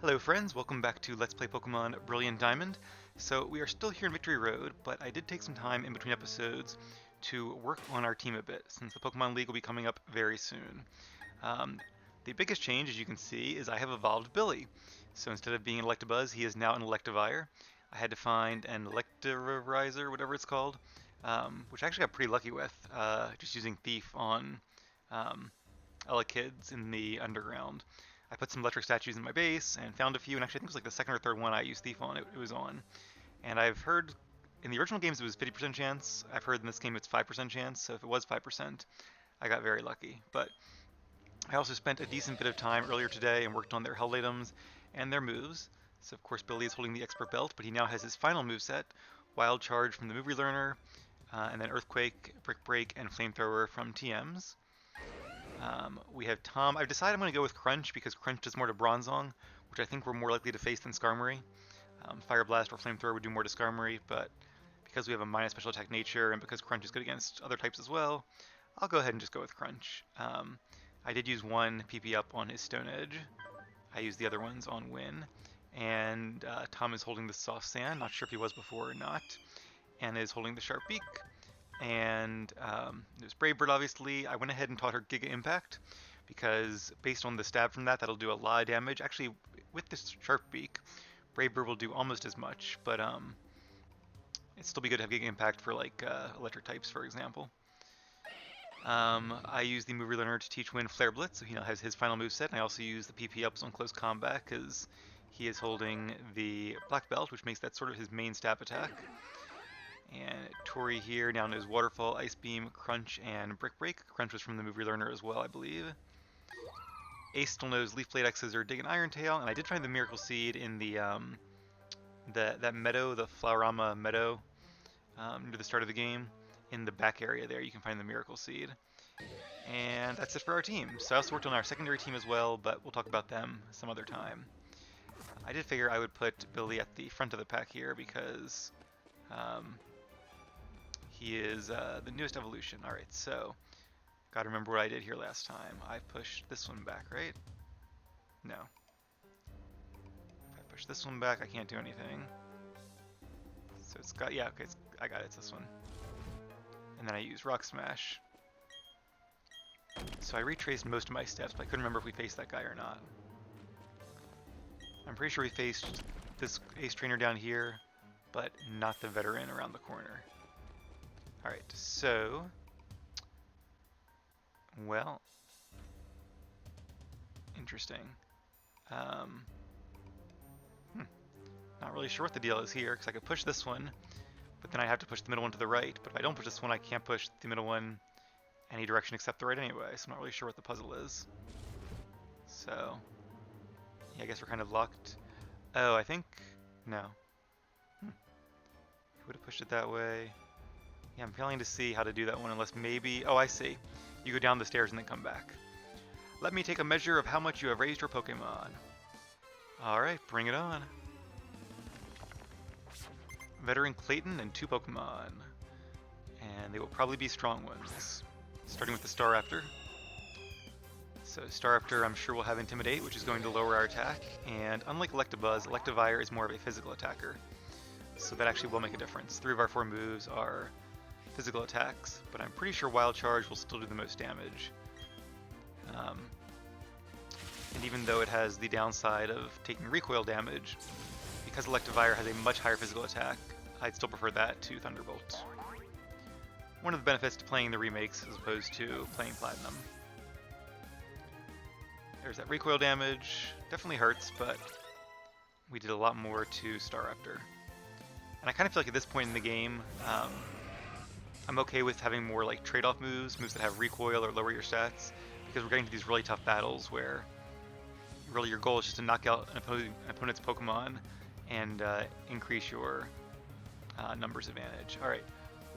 Hello friends, welcome back to Let's Play Pokemon Brilliant Diamond. So we are still here in Victory Road, but I did take some time in between episodes to work on our team a bit, since the Pokemon League will be coming up very soon. The biggest change, as you can see, is I have evolved Billy. So instead of being an Electabuzz, he is now an Electivire. I had to find an Electivirizer, whatever it's called, which I actually got pretty lucky with, just using Thief on Elekid's in the underground. I put some electric statues in my base and found a few, and actually I think it was like the second or third one I used Thief on, it was on. And I've heard, in the original games it was 50% chance, I've heard in this game it's 5% chance, so if it was 5%, I got very lucky. But I also spent a decent bit of time earlier today and worked on their held items and their moves. So of course Billy is holding the expert belt, but he now has his final moveset, Wild Charge from the Move Relearner, and then Earthquake, Brick Break, and Flamethrower from TMs. We have Tom. I've decided I'm going to go with Crunch because Crunch does more to Bronzong, which I think we're more likely to face than Skarmory. Fire Blast or Flamethrower would do more to Skarmory, but because we have a minus special attack nature and because Crunch is good against other types as well, I'll go ahead and just go with Crunch. I did use one PP up on his Stone Edge. I used the other ones on Win. And Tom is holding the Soft Sand, not sure if he was before or not, and is holding the Sharp Beak. And there's Brave Bird, obviously. I went ahead and taught her Giga Impact because based on the stab from that, that'll do a lot of damage. Actually, with this Sharp Beak, Brave Bird will do almost as much, but it'd still be good to have Giga Impact for like electric types, for example. I used the Move Relearner to teach Wind Flare Blitz, so he now has his final moveset, and I also used the PP ups on Close Combat because he is holding the Black Belt, which makes that sort of his main stab attack. And Tori here now knows Waterfall, Ice Beam, Crunch, and Brick Break. Crunch was from the Move Relearner as well, I believe. Ace still knows Leaf Blade, X-Scissor, Dig, and Iron Tail, and I did find the Miracle Seed in the that meadow, the Flowerama meadow, near the start of the game. In the back area there, you can find the Miracle Seed. And that's it for our team. So I also worked on our secondary team as well, but we'll talk about them some other time. I did figure I would put Billy at the front of the pack here because he is the newest evolution. Alright, so gotta remember what I did here last time. I pushed this one back, right? No. If I push this one back, I can't do anything. So it's got, yeah, okay, I got it, it's this one. And then I use Rock Smash. So I retraced most of my steps, but I couldn't remember if we faced that guy or not. I'm pretty sure we faced this Ace Trainer down here, but not the veteran around the corner. Alright, so... well... interesting. Not really sure what the deal is here, because I could push this one, but then I have to push the middle one to the right. But if I don't push this one, I can't push the middle one any direction except the right anyway, so I'm not really sure what the puzzle is. So... yeah, I guess we're kind of locked. Oh, I think... no. Would have pushed it that way. Yeah, I'm failing to see how to do that one unless maybe... oh, I see. You go down the stairs and then come back. Let me take a measure of how much you have raised your Pokemon. Alright, bring it on. Veteran Clayton and 2 Pokemon. And they will probably be strong ones. Starting with the Staraptor. So Staraptor I'm sure will have Intimidate, which is going to lower our attack. And unlike Electabuzz, Electivire is more of a physical attacker. So that actually will make a difference. 3 of our 4 moves are physical attacks, but I'm pretty sure Wild Charge will still do the most damage. And even though it has the downside of taking recoil damage, because Electivire has a much higher physical attack, I'd still prefer that to Thunderbolt. One of the benefits to playing the remakes as opposed to playing Platinum. There's that recoil damage, definitely hurts, but we did a lot more to Staraptor. And I kind of feel like at this point in the game, I'm okay with having more like trade-off moves that have recoil or lower your stats, because we're getting to these really tough battles where really your goal is just to knock out an opponent's Pokemon and increase your numbers advantage. Alright,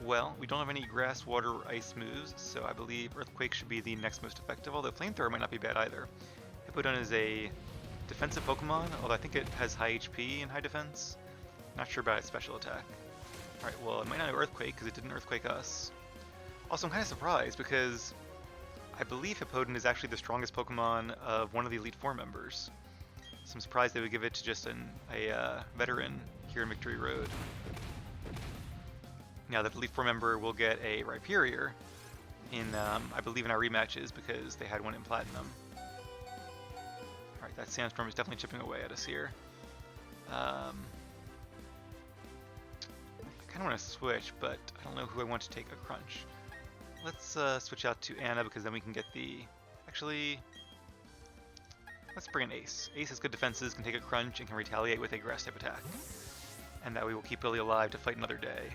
well, we don't have any grass, water, or ice moves, so I believe Earthquake should be the next most effective, although Flamethrower might not be bad either. Hippowdon is a defensive Pokemon, although I think it has high HP and high defense. Not sure about its special attack. Alright, well, it might not have Earthquake because it didn't Earthquake us. Also, I'm kind of surprised because I believe Hippowdon is actually the strongest Pokemon of one of the Elite Four members. So I'm surprised they would give it to just a veteran here in Victory Road. Now that the Elite Four member will get a Rhyperior in, I believe, in our rematches because they had one in Platinum. Alright, that Sandstorm is definitely chipping away at us here. I kind of want to switch, but I don't know who I want to take a crunch. Let's switch out to Anna because then we can get the... Actually, let's bring an Ace. Ace has good defenses, can take a crunch, and can retaliate with a grass type attack. And that way will keep Billy alive to fight another day.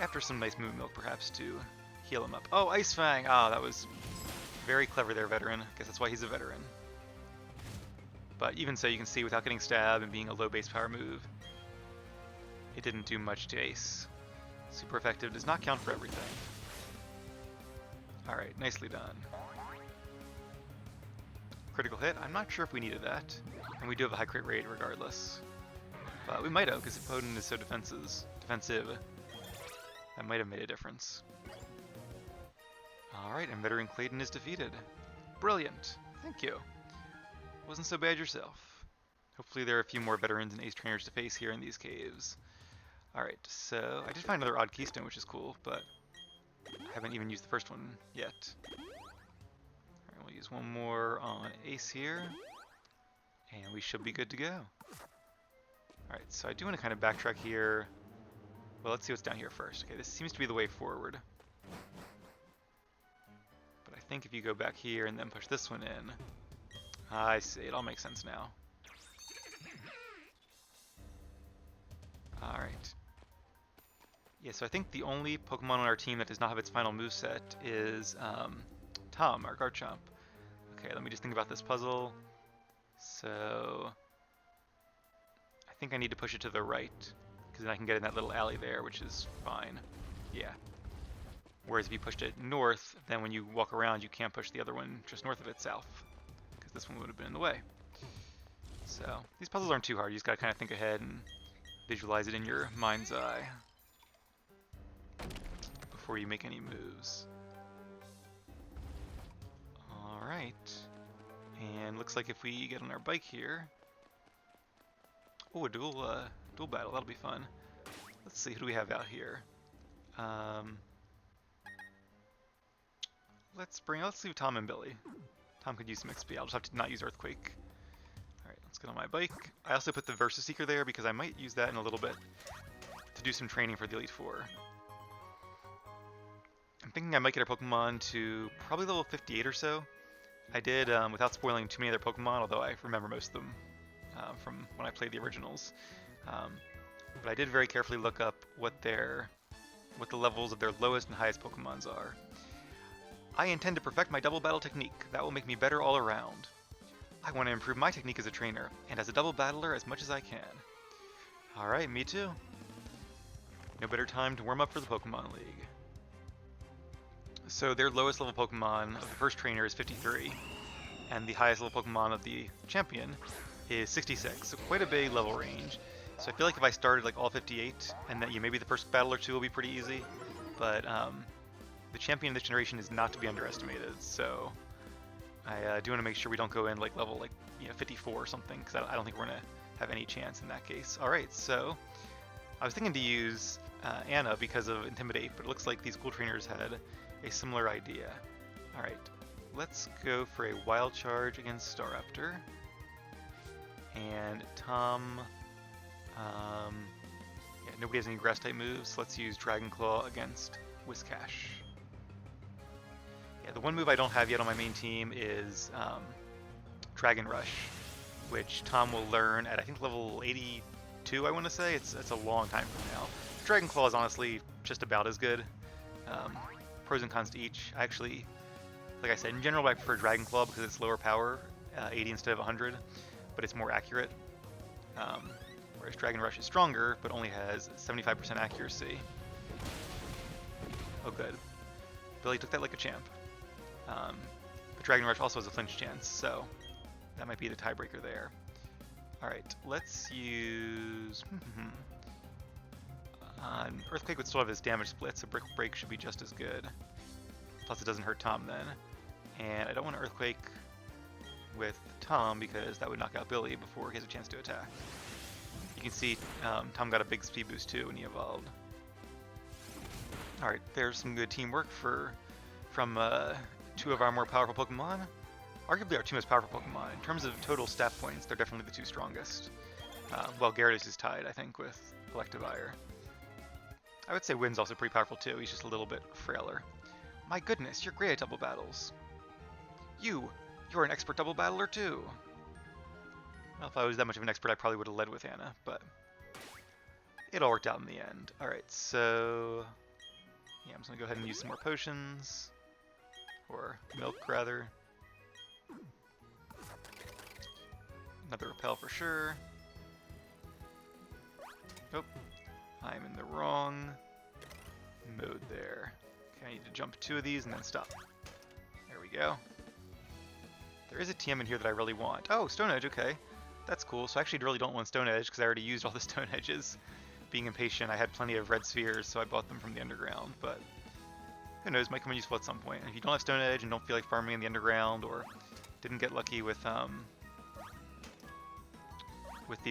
After some nice movement milk, perhaps, to heal him up. Oh, Ice Fang! Ah, that was very clever there, veteran. Guess that's why he's a veteran. But even so, you can see without getting stabbed and being a low base power move, it didn't do much to Ace. Super effective does not count for everything. Alright, nicely done. Critical hit, I'm not sure if we needed that. And we do have a high crit rate regardless. But we might have, because Poden is so defensive. That might have made a difference. Alright, and Veteran Clayton is defeated. Brilliant. Thank you. Wasn't so bad yourself. Hopefully there are a few more veterans and ace trainers to face here in these caves. Alright, so I did find another odd keystone, which is cool, but I haven't even used the first one yet. Alright, we'll use one more on Ace here, and we should be good to go. Alright, so I do want to kind of backtrack here. Well, let's see what's down here first. Okay, this seems to be the way forward. But I think if you go back here and then push this one in... I see, it all makes sense now. Alright. Yeah, so I think the only Pokemon on our team that does not have its final moveset is Tom, our Garchomp. Okay, let me just think about this puzzle. So... I think I need to push it to the right, because then I can get in that little alley there, which is fine. Yeah. Whereas if you pushed it north, then when you walk around, you can't push the other one just north of it south, because this one would have been in the way. So, these puzzles aren't too hard, you just gotta kind of think ahead and visualize it in your mind's eye before you make any moves. Alright. And looks like if we get on our bike here... Oh, a dual battle, that'll be fun. Let's see, who do we have out here? Let's leave Tom and Billy. Tom could use some XP, I'll just have to not use Earthquake. Alright, let's get on my bike. I also put the Versus Seeker there because I might use that in a little bit to do some training for the Elite Four. I'm thinking I might get our Pokemon to probably level 58 or so. I did, without spoiling too many other Pokemon, although I remember most of them from when I played the originals. But I did very carefully look up what the levels of their lowest and highest Pokemons are. I intend to perfect my double battle technique. That will make me better all around. I want to improve my technique as a trainer, and as a double battler as much as I can. Alright, me too. No better time to warm up for the Pokemon League. So their lowest level Pokemon of the first trainer is 53, and the highest level Pokemon of the champion is 66, so quite a big level range. So I feel like if I started like all 58, and then maybe the first battle or two will be pretty easy, but the champion of this generation is not to be underestimated, so I do want to make sure we don't go in like level 54 or something, because I don't think we're going to have any chance in that case. Alright, so I was thinking to use Anna because of Intimidate, but it looks like these cool trainers had a similar idea. Alright, let's go for a Wild Charge against Staraptor. And Tom, yeah, nobody has any grass type moves, so let's use Dragon Claw against Whiscash. Yeah, the one move I don't have yet on my main team is Dragon Rush, which Tom will learn at I think level 82, I want to say. It's a long time from now. Dragon Claw is honestly just about as good. Pros and cons to each. Actually, like I said, in general I prefer Dragon Claw because it's lower power, 80 instead of 100. But it's more accurate, whereas Dragon Rush is stronger, but only has 75% accuracy. Oh good. Billy took that like a champ. But Dragon Rush also has a flinch chance, so that might be the tiebreaker there. Alright, let's use... Earthquake would still have his damage split, so Brick Break should be just as good. Plus it doesn't hurt Tom then. And I don't want to Earthquake with Tom because that would knock out Billy before he has a chance to attack. You can see Tom got a big speed boost too when he evolved. Alright, there's some good teamwork from two of our more powerful Pokemon. Arguably our two most powerful Pokemon. In terms of total stat points, they're definitely the two strongest. Well, Gyarados is tied, I think, with Electivire. I would say Wynn's also pretty powerful too, he's just a little bit frailer. My goodness, you're great at double battles. You're an expert double battler too. Well, if I was that much of an expert, I probably would have led with Anna, but it all worked out in the end. Alright, so yeah, I'm just gonna go ahead and use some more potions. Or milk, rather. Another repel for sure. Oh, I'm in the wrong mode there. Okay, I need to jump 2 of these and then stop. There we go. There is a TM in here that I really want. Oh, Stone Edge, okay. That's cool. So I actually really don't want Stone Edge because I already used all the Stone Edges. Being impatient, I had plenty of red spheres, so I bought them from the underground, but who knows, might come in useful at some point. And if you don't have Stone Edge and don't feel like farming in the underground, or didn't get lucky with the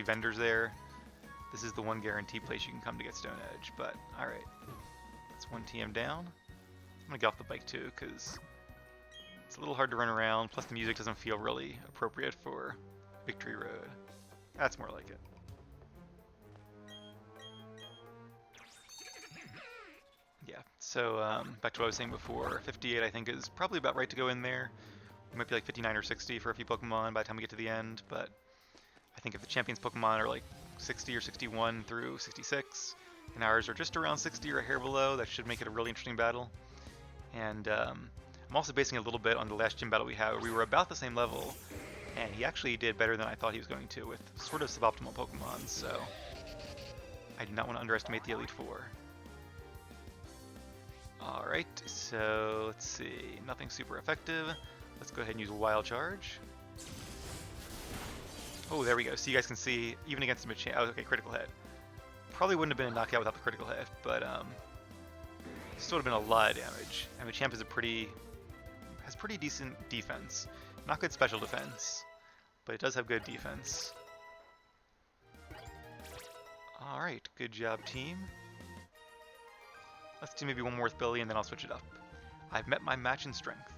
vendors there, this is the one guaranteed place you can come to get Stone Edge. But alright, that's 1 TM down. I'm gonna get off the bike too, because it's a little hard to run around, plus the music doesn't feel really appropriate for Victory Road. That's more like it. Yeah, so back to what I was saying before, 58 I think is probably about right to go in there. It might be like 59 or 60 for a few Pokemon by the time we get to the end, but I think if the Champions Pokemon are like 60 or 61 through 66, and ours are just around 60 or a hair below, that should make it a really interesting battle. And I'm also basing it a little bit on the last gym battle we had, where we were about the same level, and he actually did better than I thought he was going to with sort of suboptimal Pokemon, so I do not want to underestimate the Elite Four. Alright, so let's see, nothing super effective. Let's go ahead and use a Wild Charge. Oh, there we go. So you guys can see, even against the Machamp, oh, okay, critical hit. Probably wouldn't have been a knockout without the critical hit, but still would have been a lot of damage. And Machamp is has pretty decent defense. Not good special defense, but it does have good defense. Alright, good job, team. Let's do maybe one more with Billy, and then I'll switch it up. I've met my match in strength.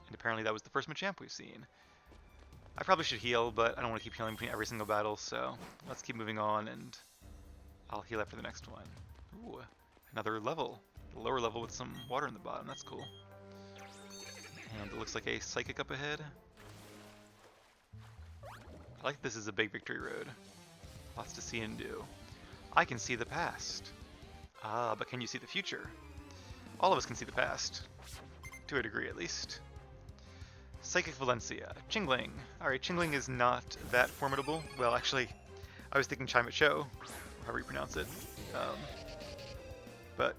And apparently that was the first Machamp we've seen. I probably should heal, but I don't want to keep healing between every single battle, so let's keep moving on, and I'll heal after the next one. Ooh, another level. A lower level with some water in the bottom, that's cool. And it looks like a Psychic up ahead. I like this is a big Victory Road. Lots to see and do. I can see the past. Ah, but can you see the future? All of us can see the past. To a degree, at least. Psychic Valencia. Chingling. Alright, Chingling is not that formidable. Well, actually, I was thinking Chimecho, or however you pronounce it. But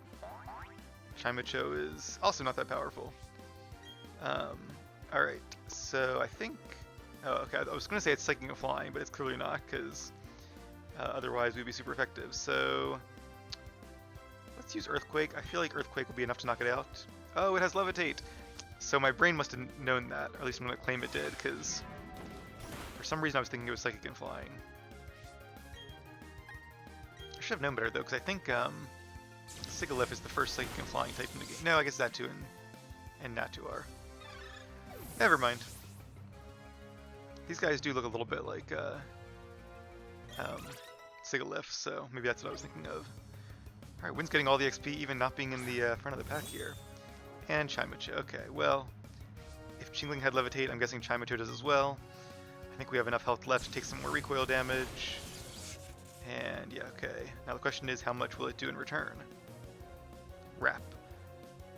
Chimecho is also not that powerful. Alright, so I think... Oh, okay, I was going to say it's Psychic and Flying, but it's clearly not, because otherwise we'd be super effective. So let's use Earthquake. I feel like Earthquake will be enough to knock it out. Oh, it has Levitate! So my brain must have known that, or at least I'm going to claim it did, because for some reason I was thinking it was Psychic and Flying. I should have known better though, because I think Sigilyph is the first Psychic and Flying type in the game. No, I guess Xatu and Natu are. Never mind. These guys do look a little bit like Sigilyph, so maybe that's what I was thinking of. Alright, Wynn's getting all the XP, even not being in the front of the pack here. And Chimecho. Okay, well, if Chingling had Levitate, I'm guessing Chimecho does as well. I think we have enough health left to take some more recoil damage. And yeah, okay. Now the question is, how much will it do in return? Wrap.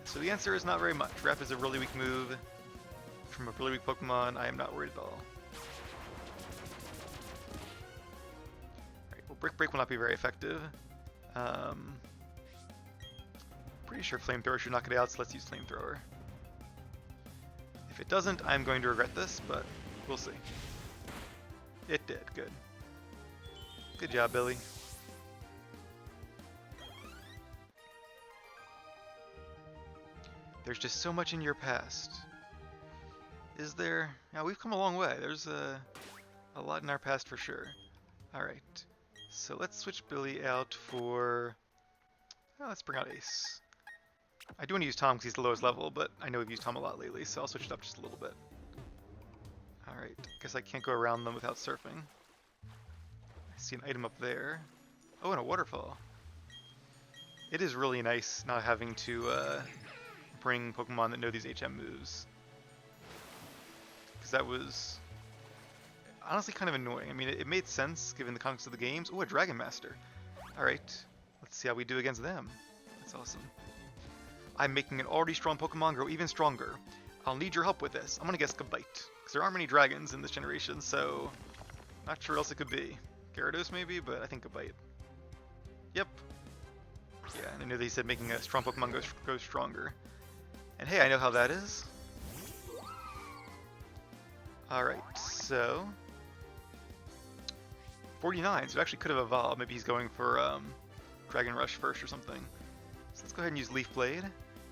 So the answer is not very much. Wrap is a really weak move. From a really weak Pokemon, I am not worried at all. Alright, well, Brick Break will not be very effective. Pretty sure Flamethrower should knock it out, so let's use Flamethrower. If it doesn't, I'm going to regret this, but we'll see. It did, good. Good job, Billy. There's just so much in your past. Is there? Yeah, we've come a long way. There's a lot in our past for sure. Alright, so let's switch Billy out for... Oh, let's bring out Ace. I do want to use Tom because he's the lowest level, but I know we've used Tom a lot lately, so I'll switch it up just a little bit. Alright, guess I can't go around them without surfing. I see an item up there. Oh, and a waterfall. It is really nice not having to bring Pokemon that know these HM moves. Because that was honestly kind of annoying. I mean, it made sense given the context of the games. Oh, a Dragon Master. Alright, let's see how we do against them. That's awesome. I'm making an already strong Pokemon grow even stronger. I'll need your help with this. I'm gonna guess Gabite. Because there aren't many dragons in this generation, so... Not sure what else it could be. Gyarados maybe, but I think Gabite. Yep. Yeah, and I knew they said making a strong Pokemon go stronger. And hey, I know how that is. Alright, so... 49, so it actually could have evolved. Maybe he's going for Dragon Rush first or something. So let's go ahead and use Leaf Blade.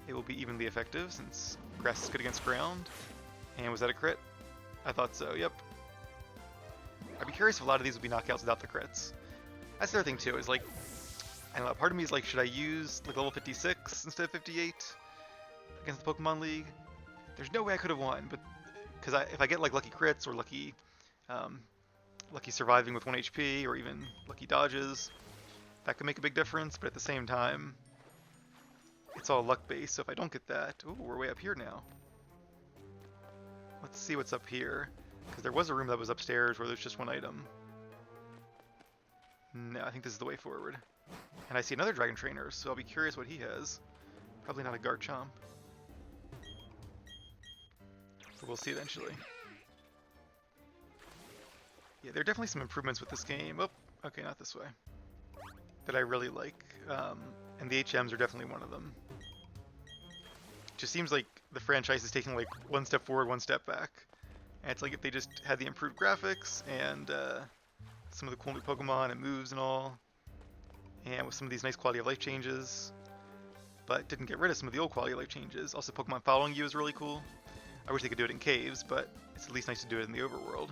It will be evenly effective since grass is good against ground. And was that a crit? I thought so, yep. I'd be curious if a lot of these would be knockouts without the crits. That's the other thing too, is like, I don't know, part of me is like, should I use like level 56 instead of 58 against the Pokemon League? There's no way I could have won, but because if I get like lucky crits or lucky surviving with 1 HP or even lucky dodges, that could make a big difference, but at the same time, it's all luck based, so if I don't get that... Ooh, we're way up here now. Let's see what's up here, because there was a room that was upstairs where there's just one item. No, I think this is the way forward. And I see another Dragon Trainer, so I'll be curious what he has. Probably not a Garchomp. But we'll see eventually. Yeah, there are definitely some improvements with this game. Oh, okay, not this way. That I really like. And the HMs are definitely one of them. It just seems like the franchise is taking like one step forward, one step back. And it's like if they just had the improved graphics and some of the cool new Pokemon and moves and all, and with some of these nice quality of life changes, but didn't get rid of some of the old quality of life changes. Also, Pokemon following you is really cool. I wish they could do it in caves, but it's at least nice to do it in the overworld.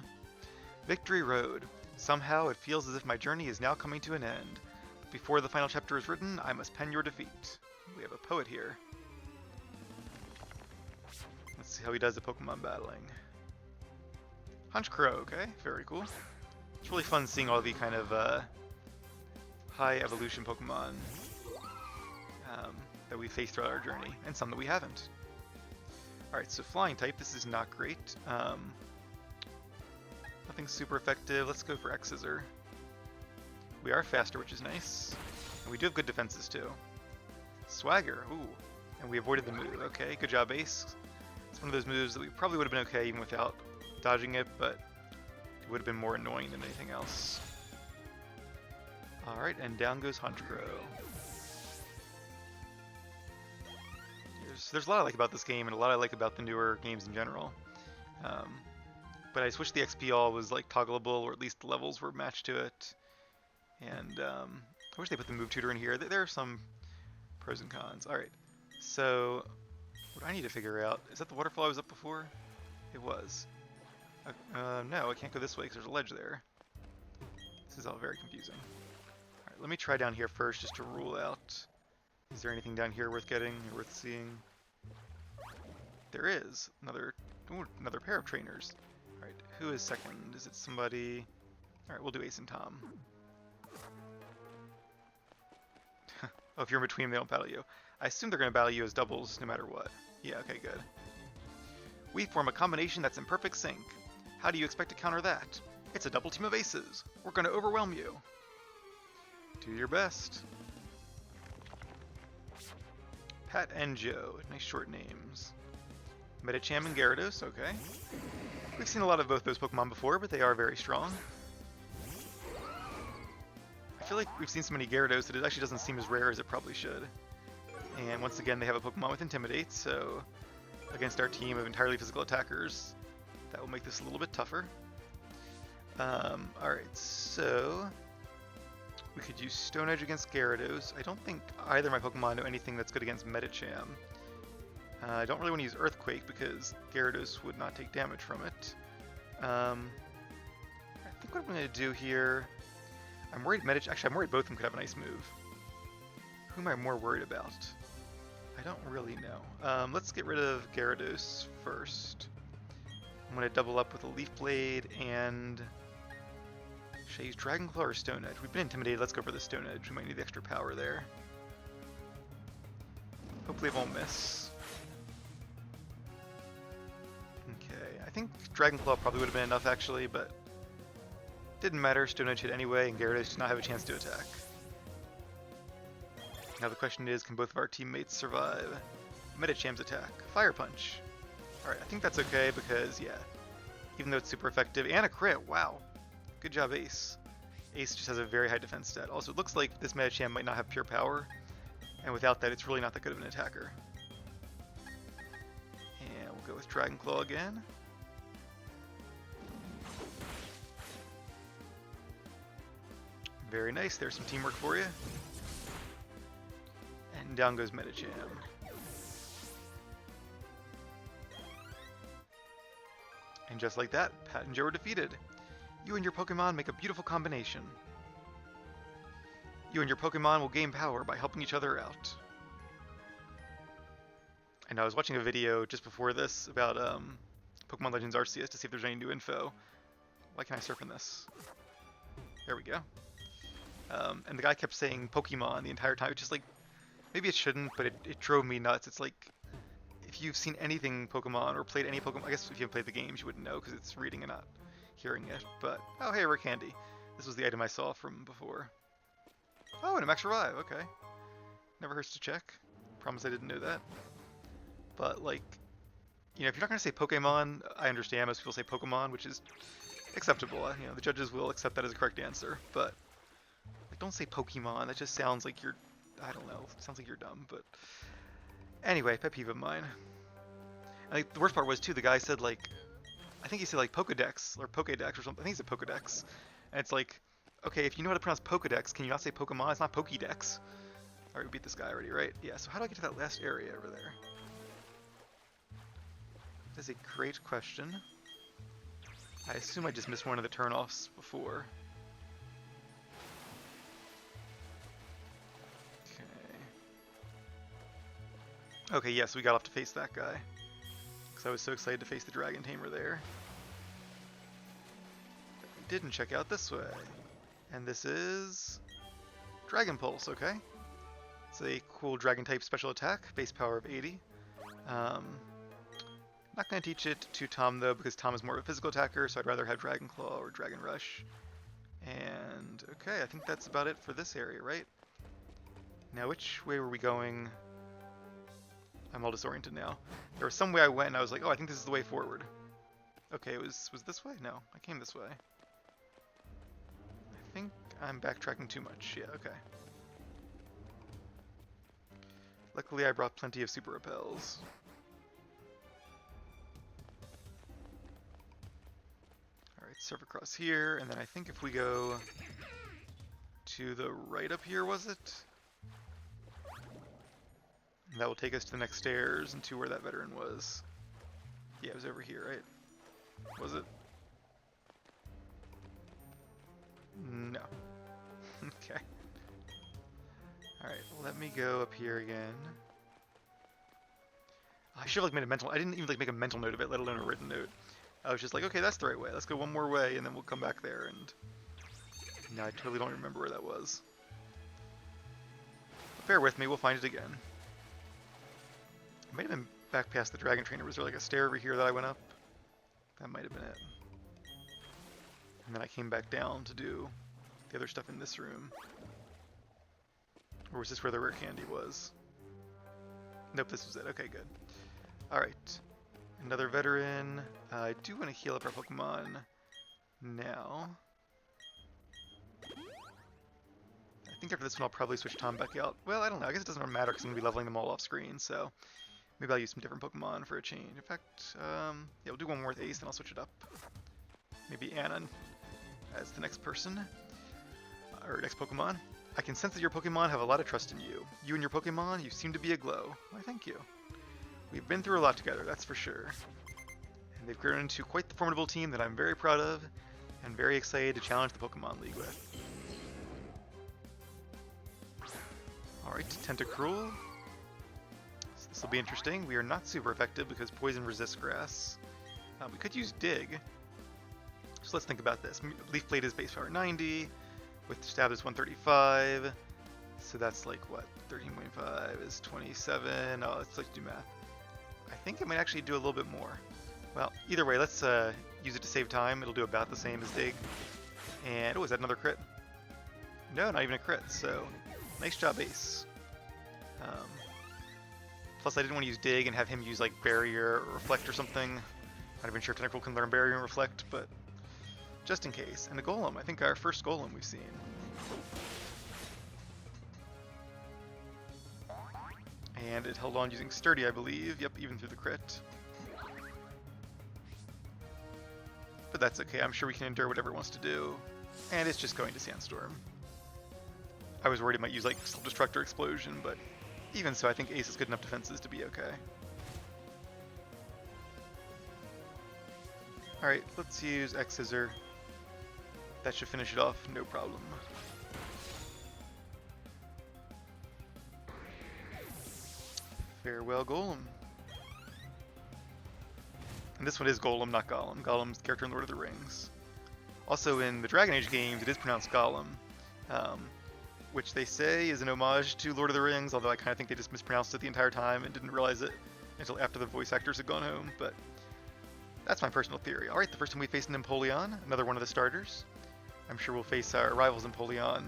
Victory Road. Somehow it feels as if my journey is now coming to an end. But before the final chapter is written, I must pen your defeat. We have a poet here. Let's see how he does at Pokemon battling. Honchkrow, okay, very cool. It's really fun seeing all the kind of high evolution Pokemon that we face throughout our journey, and some that we haven't. Alright, so flying type, this is not great. Nothing super effective. Let's go for X-Scissor. We are faster, which is nice. And we do have good defenses too. Swagger, ooh. And we avoided the move. Okay, good job, Ace. It's one of those moves that we probably would have been okay even without dodging it, but it would have been more annoying than anything else. Alright, and down goes Honchkrow. There's a lot I like about this game, and a lot I like about the newer games in general. But I just wish the XP all was like toggleable, or at least the levels were matched to it. And I wish they put the move tutor in here. There are some pros and cons. Alright, so what do I need to figure out? Is that the waterfall I was up before? It was. No, I can't go this way because there's a ledge there. This is all very confusing. Alright, let me try down here first just to rule out. Is there anything down here worth getting or worth seeing? There is. Another pair of trainers. Alright, who is second? Is it somebody... Alright, we'll do Ace and Tom. Oh, if you're in between them, they don't battle you. I assume they're going to battle you as doubles no matter what. Yeah, okay, good. We form a combination that's in perfect sync. How do you expect to counter that? It's a double team of aces. We're going to overwhelm you. Do your best. Pat and Joe. Nice short names. Medicham and Gyarados, okay. We've seen a lot of both those Pokemon before, but they are very strong. I feel like we've seen so many Gyarados that it actually doesn't seem as rare as it probably should. And once again, they have a Pokemon with Intimidate, so against our team of entirely physical attackers, that will make this a little bit tougher. Alright, so we could use Stone Edge against Gyarados. I don't think either of my Pokemon know anything that's good against Medicham. I don't really want to use Earthquake because Gyarados would not take damage from it. I think what I'm going to do here... I'm worried Actually, I'm worried both of them could have a nice move. Who am I more worried about? I don't really know. Let's get rid of Gyarados first. I'm going to double up with a Leaf Blade and... Should I use Dragon Claw or Stone Edge? We've been intimidated. Let's go for the Stone Edge. We might need the extra power there. Hopefully it won't miss. Okay, I think Dragon Claw probably would have been enough actually, but didn't matter. Stone Edge hit anyway, and Gyarados did not have a chance to attack. Now the question is, can both of our teammates survive Medicham's attack? Fire Punch. Alright, I think that's okay because, yeah, even though it's super effective, and a crit, wow. Good job, Ace. Ace just has a very high defense stat. Also, it looks like this Medicham might not have pure power, and without that, it's really not that good of an attacker. And we'll go with Dragon Claw again. Very nice, there's some teamwork for you. And down goes Medicham. And just like that, Pat and Joe were defeated. You and your Pokemon make a beautiful combination. You and your Pokemon will gain power by helping each other out. And I was watching a video just before this about Pokemon Legends Arceus to see if there's any new info. Why can't I surf in this? There we go. And the guy kept saying Pokemon the entire time. It's just like, maybe it shouldn't, but it drove me nuts. It's like, if you've seen anything Pokemon or played any Pokemon, I guess if you haven't played the games, you wouldn't know because it's reading and not hearing it. But, oh hey, rare candy. This was the item I saw from before. Oh, and a Max Revive, okay. Never hurts to check. Promise I didn't know that. But, like, you know, if you're not going to say Pokemon, I understand most people say Pokemon, which is acceptable. You know, the judges will accept that as a correct answer. But, like, don't say Pokemon. That just sounds like you're, I don't know, it sounds like you're dumb. But, anyway, pet peeve of mine. And, like, the worst part was, too, the guy said, like, I think he said, like, Pokedex, or Pokedex, or something. I think he said Pokedex. And it's like, okay, if you know how to pronounce Pokedex, can you not say Pokemon? It's not Pokédex. Alright, we beat this guy already, right? Yeah, so how do I get to that last area over there? That's a great question. I assume I just missed one of the turnoffs before. Okay. Okay, yes, we got off to face that guy. Because I was so excited to face the Dragon Tamer there. But we didn't check out this way. And this is Dragon Pulse, okay? It's a cool Dragon type special attack, base power of 80. Not going to teach it to Tom though, because Tom is more of a physical attacker, so I'd rather have Dragon Claw or Dragon Rush. And okay, I think that's about it for this area, right? Now, which way were we going? I'm all disoriented now. There was some way I went, and I was like, oh, I think this is the way forward. Okay, it was this way? No, I came this way. I think I'm backtracking too much. Yeah, okay. Luckily, I brought plenty of super repels. Alright, surf across here, and then I think if we go to the right up here, was it? And that will take us to the next stairs and to where that veteran was. Yeah, it was over here, right? Was it? No. Okay. Alright, let me go up here again. I should have made a mental... I didn't even make a mental note of it, let alone a written note. I was just like, okay, that's the right way. Let's go one more way, and then we'll come back there, and... Now I totally don't remember where that was. But bear with me, we'll find it again. I might have been back past the Dragon Trainer. Was there like a stair over here that I went up? That might have been it. And then I came back down to do the other stuff in this room. Or was this where the rare candy was? Nope, this was it. Okay, good. Alright. Another veteran. I do want to heal up our Pokemon now. I think after this one I'll probably switch Tom back out. Well, I don't know. I guess it doesn't matter because I'm going to be leveling them all off screen, so maybe I'll use some different Pokemon for a change. In fact, yeah, we'll do one more with Ace, then I'll switch it up. Maybe Anna as the next person. Or next Pokemon. I can sense that your Pokemon have a lot of trust in you. You and your Pokemon, you seem to be aglow. Why, thank you. We've been through a lot together, that's for sure. And they've grown into quite the formidable team that I'm very proud of and very excited to challenge the Pokemon League with. Alright, Tentacruel. So this will be interesting. We are not super effective because Poison resists Grass. We could use Dig. So let's think about this. Leaf Blade is base power 90, with Stab is 135. So that's like what? 13.5 is 27. Oh, let's do math. I think it might actually do a little bit more. Well, either way, let's use it to save time. It'll do about the same as Dig. And, oh, is that another crit? No, not even a crit, so nice job, Ace. Plus, I didn't want to use Dig and have him use, like, Barrier or Reflect or something. Not even sure if Tentacruel can learn Barrier and Reflect, but just in case. And a Golem, I think our first Golem we've seen. And it held on using Sturdy, I believe. Yep, even through the crit. But that's okay, I'm sure we can endure whatever it wants to do. And it's just going to Sandstorm. I was worried it might use like Self-Destruct or Explosion, but even so, I think Ace has good enough defenses to be okay. Alright, let's use X-Scissor. That should finish it off, no problem. Farewell, Golem. And this one is Golem, not Golem. Golem's the character in Lord of the Rings. Also, in the Dragon Age games, it is pronounced Golem, which they say is an homage to Lord of the Rings, although I kind of think they just mispronounced it the entire time and didn't realize it until after the voice actors had gone home, but that's my personal theory. Alright, the first time we face Napoleon, another one of the starters. I'm sure we'll face our rivals Napoleon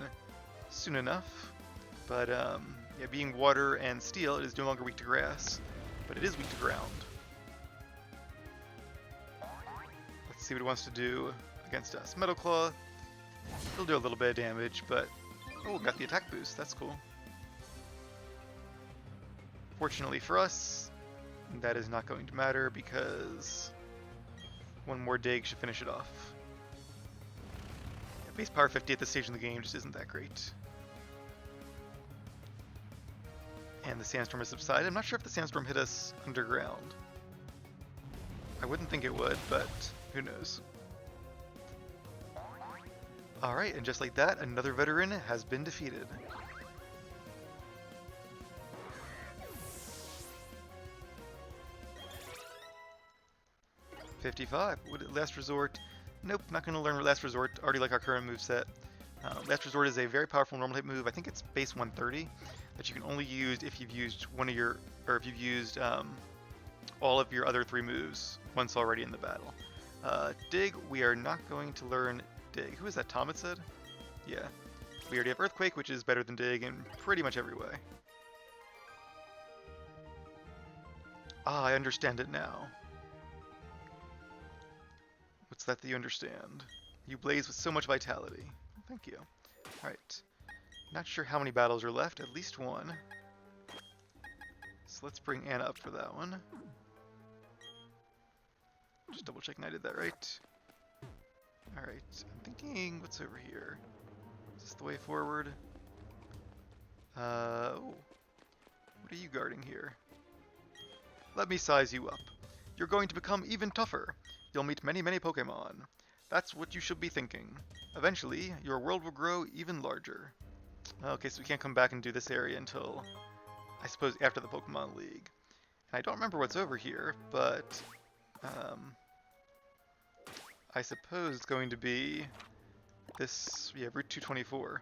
soon enough, but yeah, being water and steel, it is no longer weak to grass, but it is weak to ground. Let's see what it wants to do against us. Metal Claw, it'll do a little bit of damage, but oh, got the attack boost, that's cool. Fortunately for us, that is not going to matter because one more dig should finish it off. Yeah, base power 50 at this stage in the game just isn't that great. And the Sandstorm has subsided. I'm not sure if the Sandstorm hit us underground. I wouldn't think it would, but who knows. Alright, and just like that, another veteran has been defeated. $55. Last Resort. Nope, not going to learn Last Resort. Already like our current moveset. Last Resort is a very powerful normal type move. I think it's base 130 that you can only use if you've used one of your, or if you've used all of your other 3 moves once already in the battle. Dig, we are not going to learn Dig. Who is that? Tom, it said? Yeah. We already have Earthquake, which is better than Dig in pretty much every way. Ah, I understand it now. What's that you understand? You blaze with so much vitality. Thank you. Alright. Not sure how many battles are left. At least one. So let's bring Anna up for that one. Just double checking I did that right. Alright, I'm thinking, what's over here? Is this the way forward? Oh. What are you guarding here? Let me size you up. You're going to become even tougher. You'll meet many, many Pokémon. That's what you should be thinking. Eventually, your world will grow even larger. Okay, so we can't come back and do this area until, I suppose, after the Pokemon League. And I don't remember what's over here, but I suppose it's going to be this, yeah, Route 224.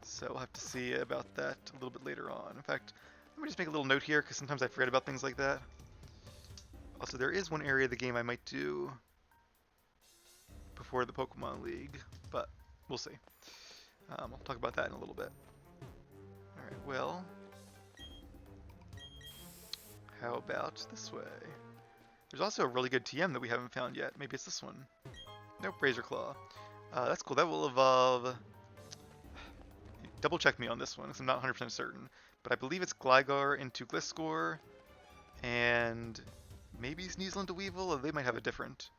So we'll have to see about that a little bit later on. In fact, let me just make a little note here, because sometimes I forget about things like that. Also, there is one area of the game I might do before the Pokemon League, but we'll see. I'll talk about that in a little bit. Alright, well, how about this way? There's also a really good TM that we haven't found yet. Maybe it's this one. Nope, Razor Claw. That's cool. That will evolve. Double check me on this one, because I'm not 100% certain. But I believe it's Gligar into Gliscor, and maybe Sneasel into Weevil, or they might have a different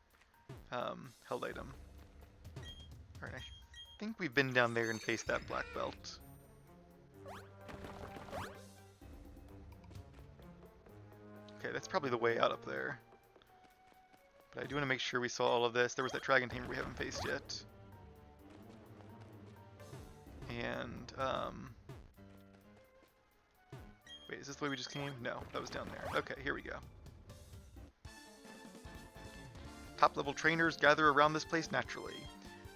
held item. Alright, I think we've been down there and faced that black belt. that's probably the way out up there. But I do want to make sure we saw all of this. There was that dragon tamer we haven't faced yet. And, wait, is this the way we just came? No, that was down there. Okay, here we go. Top level trainers gather around this place naturally.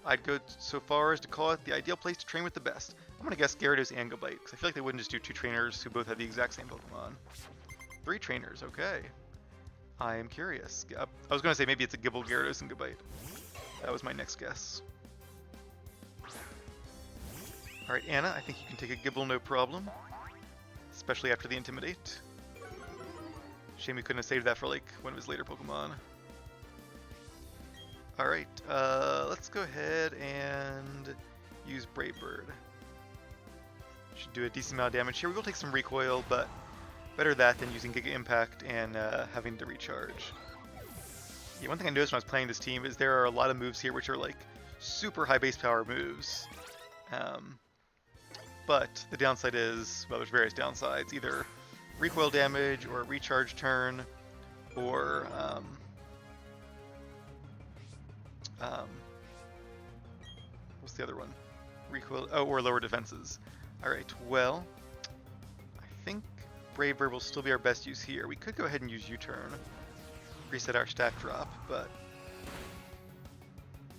I'd go so far as to call it the ideal place to train with the best. I'm gonna guess Gyarados and Gobite, because I feel like they wouldn't just do 2 trainers who both have the exact same Pokemon. 3 trainers, okay. I am curious. I was gonna say maybe it's a Gibble, Gyarados, and Gobite. That was my next guess. Alright, Anna, I think you can take a Gibble no problem. Especially after the Intimidate. Shame we couldn't have saved that for like one of his later Pokemon. Alright, let's go ahead and use Brave Bird. Should do a decent amount of damage here. We will take some recoil, but better that than using Giga Impact and having to recharge. Yeah, one thing I noticed when I was playing this team is there are a lot of moves here which are like super high base power moves. But the downside is, well, there's various downsides. Either recoil damage or recharge turn, or what's the other one? Recoil, oh, or lower defenses. Alright, well, I think Brave Bird will still be our best use here. We could go ahead and use U-turn, reset our stat drop, but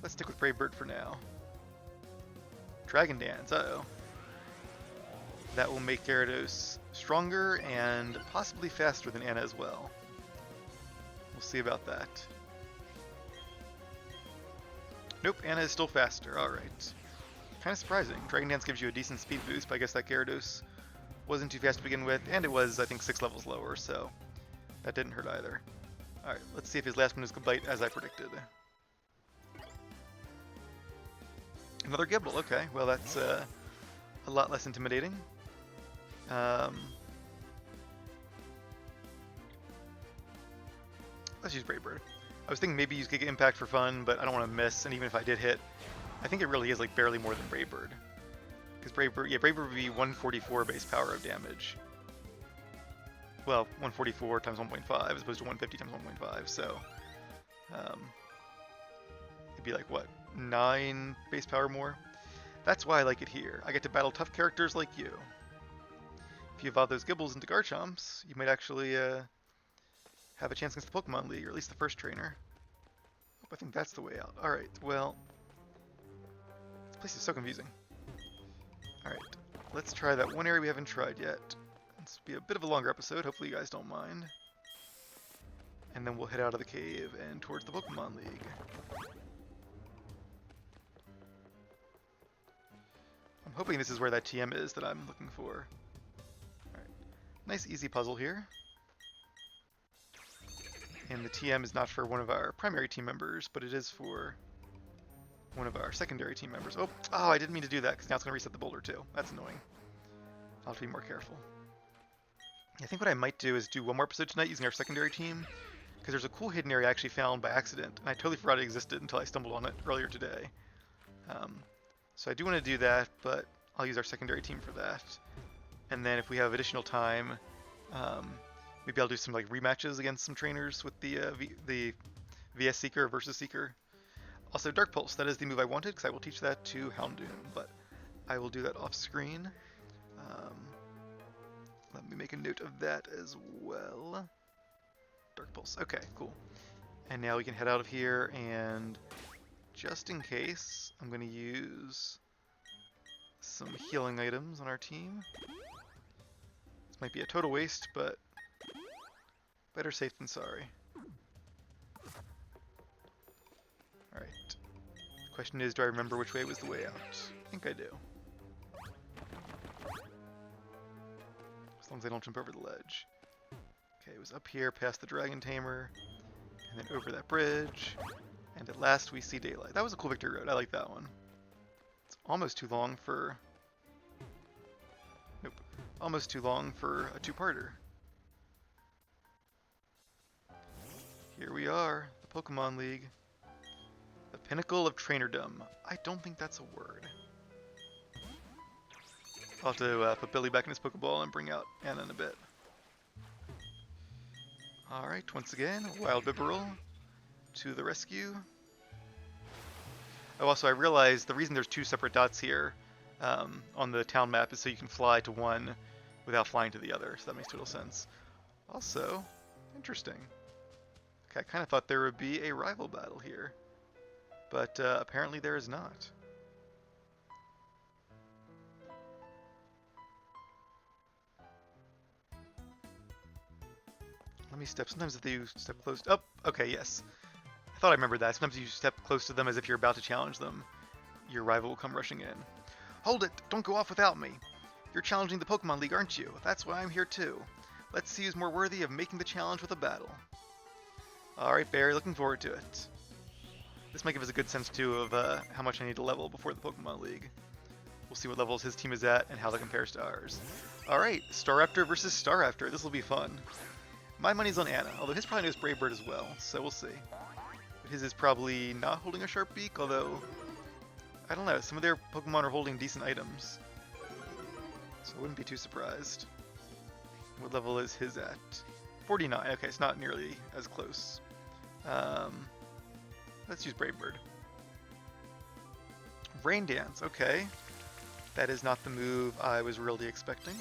let's stick with Brave Bird for now. Dragon Dance, uh-oh. That will make Gyarados stronger and possibly faster than Anna as well. We'll see about that. Nope, Anna is still faster, alright. Kind of surprising. Dragon Dance gives you a decent speed boost, but I guess that Gyarados wasn't too fast to begin with, and it was, I think, 6 levels lower, so that didn't hurt either. Alright, let's see if his last one is Gobite, as I predicted. Another Gibble, okay. Well, that's a lot less intimidating. Let's use Brave Bird. I was thinking maybe use Giga Impact for fun, but I don't want to miss, and even if I did hit, I think it really is like barely more than Brave Bird. Because Brave Bird, yeah, Brave Bird would be 144 base power of damage. Well, 144 times 1.5 as opposed to 150 times 1.5, so it'd be like, what, 9 base power more? That's why I like it here. I get to battle tough characters like you. If you evolve those Gibbles into Garchomp's, you might actually have a chance against the Pokemon League, or at least the first trainer. I think that's the way out. Alright, well, this place is so confusing. Alright, let's try that one area we haven't tried yet. This will be a bit of a longer episode, hopefully you guys don't mind. And then we'll head out of the cave and towards the Pokemon League. I'm hoping this is where that TM is that I'm looking for. Alright, nice easy puzzle here. And the TM is not for one of our primary team members, but it is for one of our secondary team members. Oh, I didn't mean to do that, because now it's going to reset the boulder too. That's annoying. I'll have to be more careful. I think what I might do is do one more episode tonight using our secondary team, because there's a cool hidden area I actually found by accident, and I totally forgot it existed until I stumbled on it earlier today. So I do want to do that, but I'll use our secondary team for that. And then if we have additional time, maybe I'll do some like rematches against some trainers with the VS Seeker versus Seeker. Also, Dark Pulse, that is the move I wanted, because I will teach that to Houndoom, but I will do that off screen. Let me make a note of that as well. Dark Pulse, okay, cool. And now we can head out of here, and just in case, I'm going to use some healing items on our team. This might be a total waste, but better safe than sorry. Alright. The question is, do I remember which way was the way out? I think I do. As long as I don't jump over the ledge. Okay, it was up here past the Dragon Tamer, and then over that bridge, and at last we see daylight. That was a cool victory road. I like that one. It's almost too long for... Nope. Almost too long for a two-parter. Here we are, the Pokemon League. The pinnacle of trainerdom. I don't think that's a word. I'll have to put Billy back in his Pokeball and bring out Anna in a bit. Alright, once again, Wild Bibarel to the rescue. Oh, also I realized the reason there's two separate dots here on the town map is so you can fly to one without flying to the other, so that makes total sense. Also, interesting. Okay, I kind of thought there would be a rival battle here, but apparently there is not. Let me step. Sometimes if you step close. Oh, okay, yes. I thought I remembered that. Sometimes you step close to them as if you're about to challenge them. Your rival will come rushing in. Hold it! Don't go off without me! You're challenging the Pokemon League, aren't you? That's why I'm here too. Let's see who's more worthy of making the challenge with a battle. Alright, Barry, looking forward to it. This might give us a good sense, too, of how much I need to level before the Pokemon League. We'll see what levels his team is at and how that compares to ours. Alright, Staraptor versus Staraptor. This will be fun. My money's on Anna, although his probably knows Brave Bird as well, so we'll see. But his is probably not holding a sharp beak, although I don't know, some of their Pokemon are holding decent items. So I wouldn't be too surprised. What level is his at? 49, okay, it's not nearly as close. Let's use Brave Bird. Rain Dance, okay. That is not the move I was really expecting.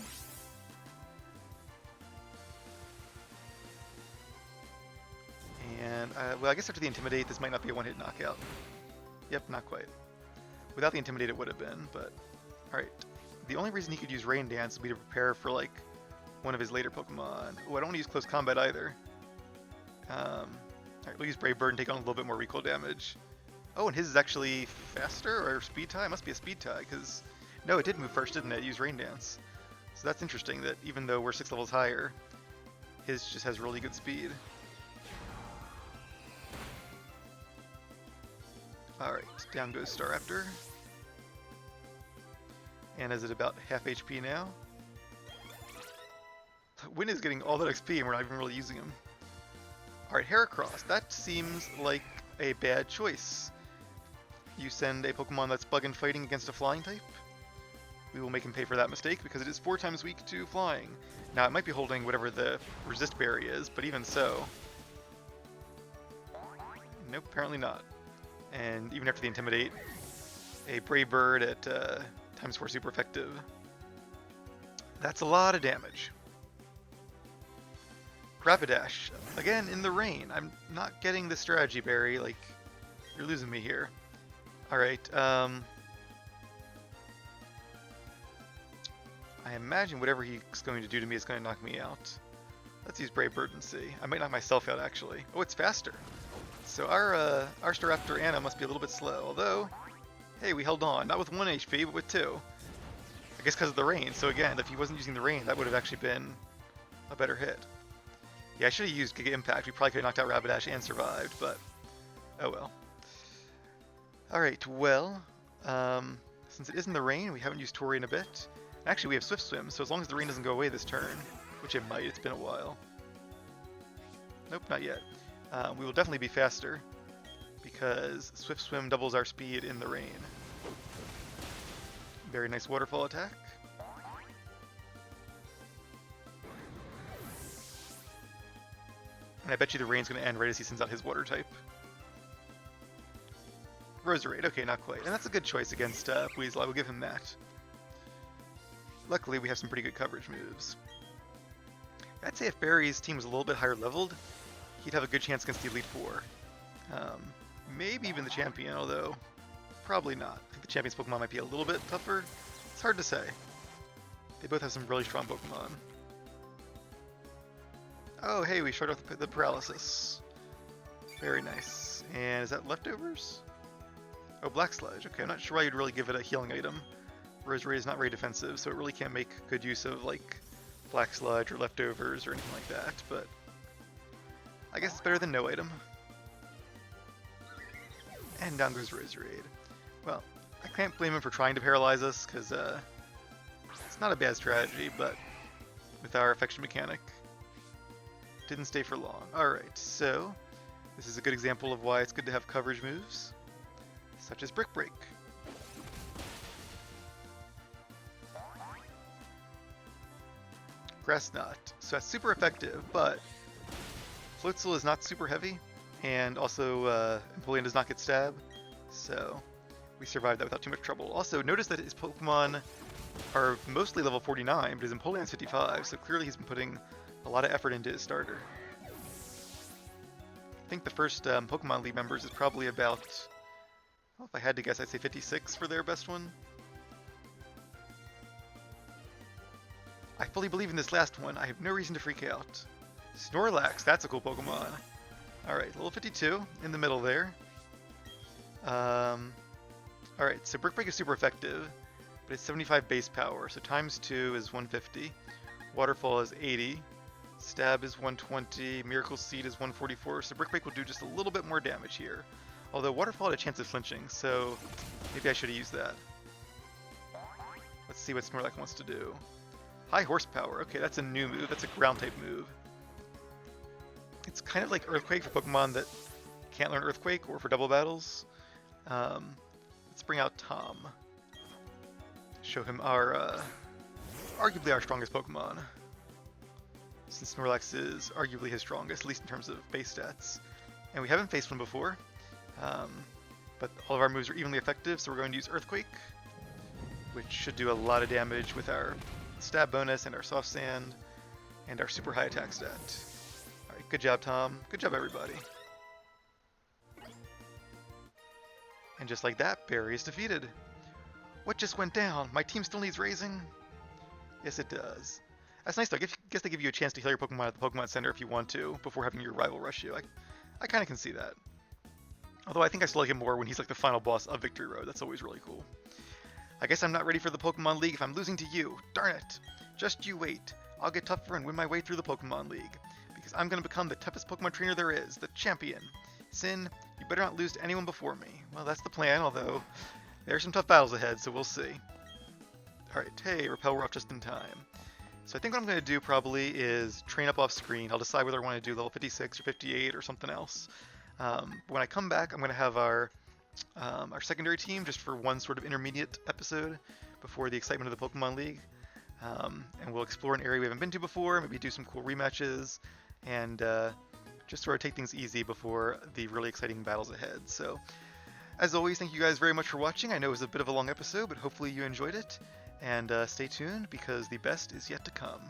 And, well, I guess after the Intimidate, this might not be a one-hit knockout. Yep, not quite. Without the Intimidate, it would have been, but... Alright. The only reason he could use Rain Dance would be to prepare for, like, one of his later Pokemon. Oh, I don't want to use Close Combat either. Alright, we'll use Brave Bird and take on a little bit more recoil damage. Oh, and his is actually faster, or speed tie? It must be a speed tie, because... No, it did move first, didn't it? It used Rain Dance. So that's interesting, that even though we're 6 levels higher, his just has really good speed. Alright, down goes Staraptor. Anna's at about half HP now. Win is getting all that XP and we're not even really using him. Alright, Heracross. That seems like a bad choice. You send a Pokemon that's bug and fighting against a flying type. We will make him pay for that mistake because it is 4 times weak to flying. Now, it might be holding whatever the resist berry is, but even so... Nope, apparently not. And even after the Intimidate, a Brave Bird at times 4 super effective. That's a lot of damage. Rapidash, again in the rain. I'm not getting the strategy, Barry. Like, you're losing me here. Alright, I imagine whatever he's going to do to me is going to knock me out. Let's use Brave Bird and see. I might knock myself out, actually. Oh, it's faster. So our Staraptor Anna must be a little bit slow, although, hey, we held on. Not with 1 HP, but with 2. I guess because of the rain. So again, if he wasn't using the rain, that would have actually been a better hit. Yeah, I should have used Giga Impact. We probably could have knocked out Rapidash and survived, but oh well. Alright, well, since it is in the rain, we haven't used Tori in a bit. Actually, we have Swift Swim, so as long as the rain doesn't go away this turn, which it might, it's been a while. Nope, not yet. We will definitely be faster, because Swift Swim doubles our speed in the rain. Very nice waterfall attack. And I bet you the rain's going to end right as he sends out his water type. Roserade, okay, not quite. And that's a good choice against Weasel, I will give him that. Luckily, we have some pretty good coverage moves. I'd say if Barry's team was a little bit higher leveled, he'd have a good chance against the Elite Four. Maybe even the Champion, although probably not. I think the Champion's Pokemon might be a little bit tougher. It's hard to say. They both have some really strong Pokemon. Oh, hey, we showed off the paralysis. Very nice. And is that leftovers? Oh, Black Sludge. Okay, I'm not sure why you'd really give it a healing item. Roserade is not very defensive, so it really can't make good use of, like, Black Sludge or leftovers or anything like that, but I guess it's better than no item. And down goes Roserade. Well, I can't blame him for trying to paralyze us, because it's not a bad strategy, but with our affection mechanic, didn't stay for long. Alright, so this is a good example of why it's good to have coverage moves, such as Brick Break. Grass Knot. So that's super effective, but Floatzel is not super heavy, and also Napoleon does not get stabbed, so we survived that without too much trouble. Also, notice that his Pokemon are mostly level 49, but his Napoleon's 55, so clearly he's been putting a lot of effort into his starter. I think the first Pokemon League members is probably about, well, if I had to guess, I'd say 56 for their best one. I fully believe in this last one. I have no reason to freak out. Snorlax, that's a cool Pokemon. Alright, level 52 in the middle there. Alright, so Brick Break is super effective, but it's 75 base power, so times 2 is 150. Waterfall is 80. Stab is 120. Miracle Seed is 144, so Brick Break will do just a little bit more damage here. Although Waterfall had a chance of flinching, so maybe I should have used that. Let's see what Snorlax wants to do. High Horsepower, okay, that's a new move. That's a ground type move. It's kind of like Earthquake for Pokemon that can't learn Earthquake, or for double battles. Let's bring out Tom. Show him our, arguably our strongest Pokemon. Since Snorlax is arguably his strongest, at least in terms of base stats. And we haven't faced one before, but all of our moves are evenly effective, so we're going to use Earthquake, which should do a lot of damage with our stab bonus and our soft sand and our super high attack stat. Alright, good job, Tom. Good job, everybody. And just like that, Barry is defeated. What just went down? My team still needs raising? Yes, it does. That's nice though. I guess they give you a chance to heal your Pokemon at the Pokemon Center if you want to, before having your rival rush you. I kind of can see that. Although I think I still like him more when he's like the final boss of Victory Road. That's always really cool. I guess I'm not ready for the Pokemon League if I'm losing to you. Darn it. Just you wait. I'll get tougher and win my way through the Pokemon League. Because I'm going to become the toughest Pokemon trainer there is, the champion. Sin, you better not lose to anyone before me. Well, that's the plan, although there are some tough battles ahead, so we'll see. Alright, hey, Repel, we're off just in time. So I think what I'm going to do probably is train up off screen. I'll decide whether I want to do level 56 or 58 or something else. When I come back, I'm going to have our secondary team just for one sort of intermediate episode before the excitement of the Pokemon League. And we'll explore an area we haven't been to before, maybe do some cool rematches, and just sort of take things easy before the really exciting battles ahead. So, as always, thank you guys very much for watching. I know it was a bit of a long episode, but hopefully you enjoyed it. And stay tuned, because the best is yet to come.